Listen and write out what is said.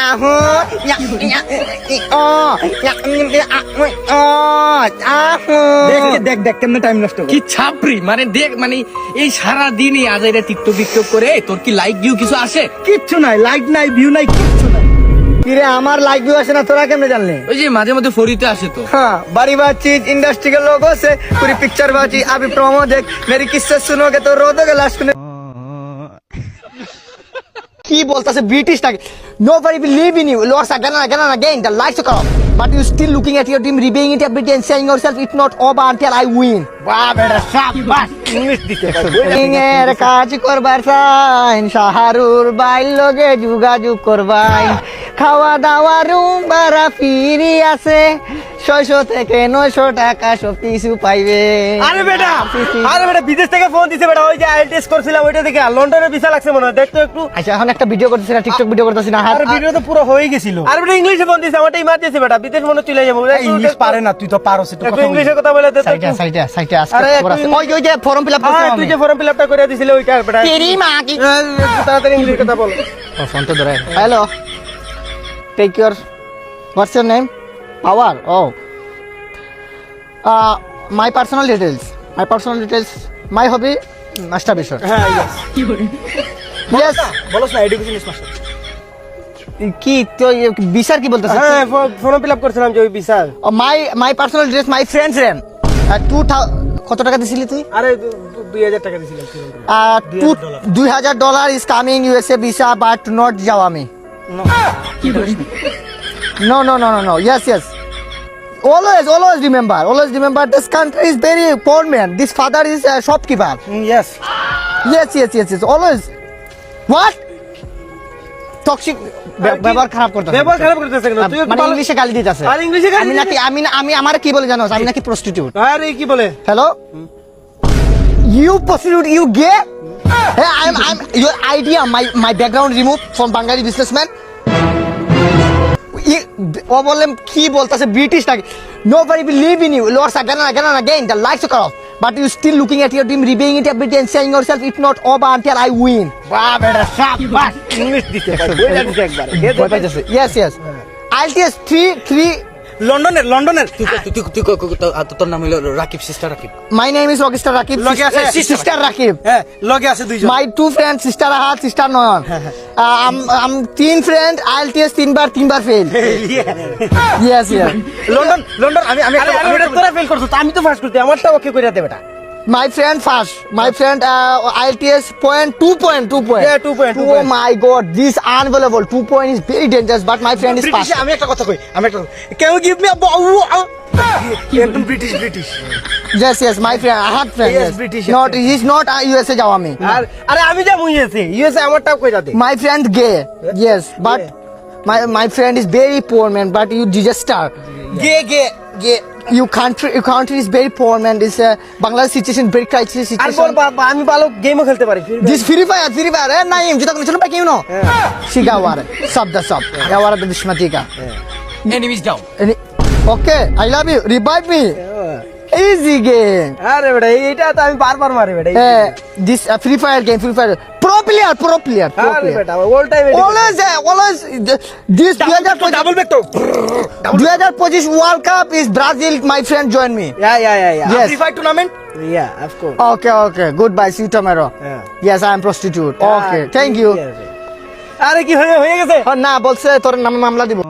আহো দেখ কেমনে টাইম নষ্ট কি ছাপরি মানে দেখ মানে এই সারা দিনই আজাইরা টিকটক টিকটক করে তোর কি লাইক ভিউ কিছু আসে? কিচ্ছু নাই, লাইক নাই, ভিউ নাই, কিচ্ছু নাই। কিরে আমার লাইক ভিউ আসে না, তোরা কেমনে জানলে? ওই যে মাঝে মধ্যে ফরিতে আসে তো। हाँ बड़ी बात चीज इंडस्ट्री के लोगों से पूरी पिक्चर बाजी अभी प्रोमो देख मेरी किस्से सुनोगे तो रो दोगे लास्ट में। কি বলতাছে ব্রিটিশটাকে nobody believe in you lost again the lights are off but you still looking at your team rebaying it every day and saying yourself it's not over until I win বাহ বেটা শাবাশ English দিতে এর কাজ করবার sign শাহরুর বাইল লগে যোগাযোগ করবাই খাওয়া দাওয়া রুম ভাড়া ফ্রি আছে 600 থেকে 900 টাকা সব কিছু পাইবে। আরে বেটা বিদেশ থেকে ফোন দিছে বেটা, ওই যে আইএলটিএস করছিলাম ওইটা দেখে লন্ডনে ভিসা লাগছে মনে হয়, দেখতো একটু। আচ্ছা এখন একটা ভিডিও করতেছি না, টিকটক ভিডিও করতেছি না, আরে ভিডিও তো পুরো হয়ে গেছিল। আরে বেটা ইংলিশে ফোন দিছে, আমারটা ইমার্জেন্সি বেটা, বিদেশ মনে চলে যাবো। ইংলিশ পারে না, তুই তো পারোস, একটু ইংলিশে কথা বলে দে তো। সাইটে আজকে ওই যে ফর্ম ফিলআপ করতে তুই যে ফর্ম ফিলআপটা করে দিছিলে ওইটা বেটা। তেরি মা কি তাড়াতাড়ি ইংলিশে কথা বল। ও ফোন তো ধরে। Hello take your what's your name power ও my personal details my hobby masturbation. হ্যাঁ ইয়েস বলছ না এডুকেশন মাস্টার। কি তো বিচার কি বলতেছ? হ্যাঁ ফর্ম ফিলআপ করছিলাম যে ওই visa. My personal details my friends রেন 2000 কত টাকা দিছিলি তুই? আরে 2000 টাকা দিছিলাম। $2000 is coming USA visa but not Jawami. No. Yes. Always remember this country is very poor man. This father is a shopkeeper. Yes. Always. What? Toxic ব্যবহার খারাপ করতেছে। মানে ইংলিশে গালি দিতেছে। আর ইংলিশে গালি আমি নাকি আমি আমার কি বলে জানো? আমি নাকি প্রস্টিটিউট। আরে কি বলে? Hello? You prostitute, you gay? Hey, I'm your idea, my background removed from Bengali businessman. ও বললাম কি বলতাছে ব্রিটিশটাকে nobody believe in you lost again the lights are off but you still looking at your team rebaying it every day and saying yourself it's not over until I win বাহ বেটা শাবাশ English দিতে বইলা দিতে একবার। yes IELTS 3 লন্ডনের তোর নাম হলো Rakib, sister Rakib. my name is Rockstar Rakib লগে আছে sister Rakib হ্যাঁ লগে আছে দুইজন। my two friends sister Ahad sister Noyan I'm teen friend IELTS 3 bar fail yes London আমি তোরা ফেল করছিস, আমি তো ফার্স্ট করতে, আমারটা ওকে কইরা দে বেটা। my friend IELTS point 2 point Yeah, 2 point. oh my god this unbelievable 2 point is very dangerous but my friend is British pass আমি একটা কথা কই, can you give me a একদম British yes my friend Ahad friend Yes, British not he's not USA Jawami আর আরে আমি যাবো USA আমারটাও কইরা দে। my friend gay yes but my friend is very poor man but you disaster gay your country is very poor man this Bangladesh situation very crisis R situation বল বাবা আমি ভালো গেমও খেলতে পারি। this free fire naim jita kone chalo pa kyun no siga war sab yawara da bishmatika enemies down. okay I love you revive me easy game আরে বেটা এইটা তো আমি বারবার মারি বেটা। this free fire game pro player আরে বেটা all time always this 2025 double back তো 2025 World Cup is Brazil my friend join me Yeah. Yes. Free Fire tournament? Yeah, of course. okay goodbye see you tomorrow Yeah. yes I am prostitute okay thank you আরে কি হয়ে গেছে? না বলছে তোর নামে মামলা দিব